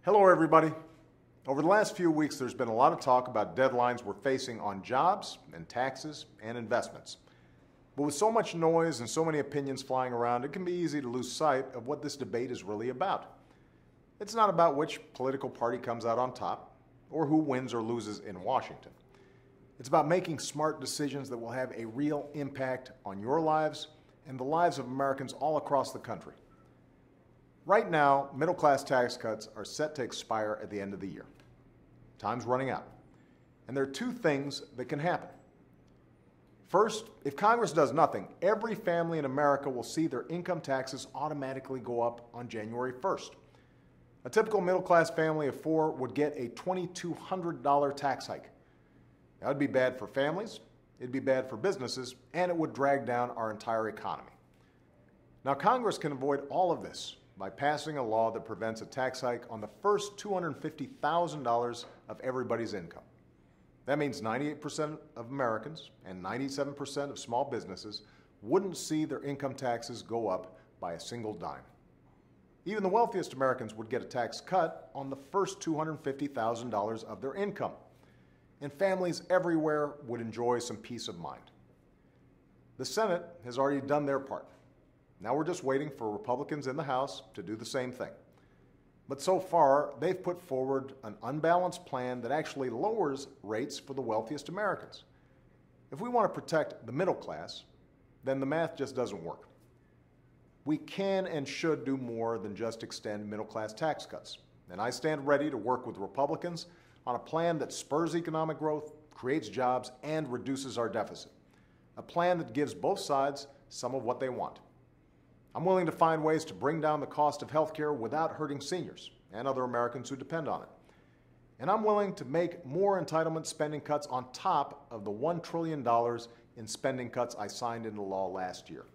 Hello, everybody. Over the last few weeks, there's been a lot of talk about deadlines we're facing on jobs and taxes and investments. But with so much noise and so many opinions flying around, it can be easy to lose sight of what this debate is really about. It's not about which political party comes out on top or who wins or loses in Washington. It's about making smart decisions that will have a real impact on your lives and the lives of Americans all across the country. Right now, middle-class tax cuts are set to expire at the end of the year. Time's running out. And there are two things that can happen. First, if Congress does nothing, every family in America will see their income taxes automatically go up on January 1st. A typical middle-class family of four would get a $2,200 tax hike. That would be bad for families, it'd be bad for businesses, and it would drag down our entire economy. Now, Congress can avoid all of this by passing a law that prevents a tax hike on the first $250,000 of everybody's income. That means 98% of Americans and 97% of small businesses wouldn't see their income taxes go up by a single dime. Even the wealthiest Americans would get a tax cut on the first $250,000 of their income. And families everywhere would enjoy some peace of mind. The Senate has already done their part. Now we're just waiting for Republicans in the House to do the same thing. But so far, they've put forward an unbalanced plan that actually lowers rates for the wealthiest Americans. If we want to protect the middle class, then the math just doesn't work. We can and should do more than just extend middle-class tax cuts. And I stand ready to work with Republicans on a plan that spurs economic growth, creates jobs, and reduces our deficit. A plan that gives both sides some of what they want. I'm willing to find ways to bring down the cost of health care without hurting seniors and other Americans who depend on it. And I'm willing to make more entitlement spending cuts on top of the $1 trillion in spending cuts I signed into law last year.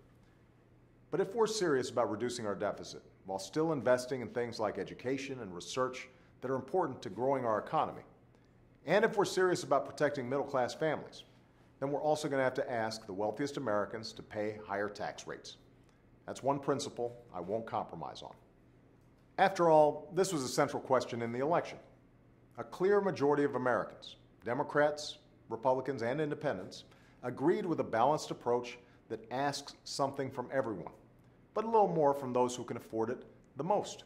But if we're serious about reducing our deficit while still investing in things like education and research that are important to growing our economy, and if we're serious about protecting middle-class families, then we're also going to have to ask the wealthiest Americans to pay higher tax rates. That's one principle I won't compromise on. After all, this was a central question in the election. A clear majority of Americans, Democrats, Republicans, and independents, agreed with a balanced approach that asks something from everyone, but a little more from those who can afford it the most.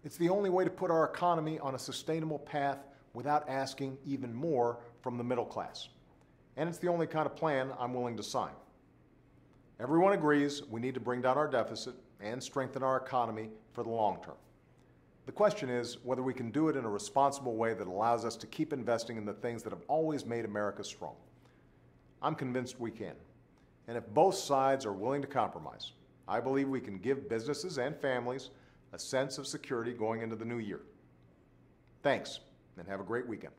It's the only way to put our economy on a sustainable path without asking even more from the middle class. And it's the only kind of plan I'm willing to sign. Everyone agrees we need to bring down our deficit and strengthen our economy for the long term. The question is whether we can do it in a responsible way that allows us to keep investing in the things that have always made America strong. I'm convinced we can. And if both sides are willing to compromise, I believe we can give businesses and families a sense of security going into the new year. Thanks, and have a great weekend.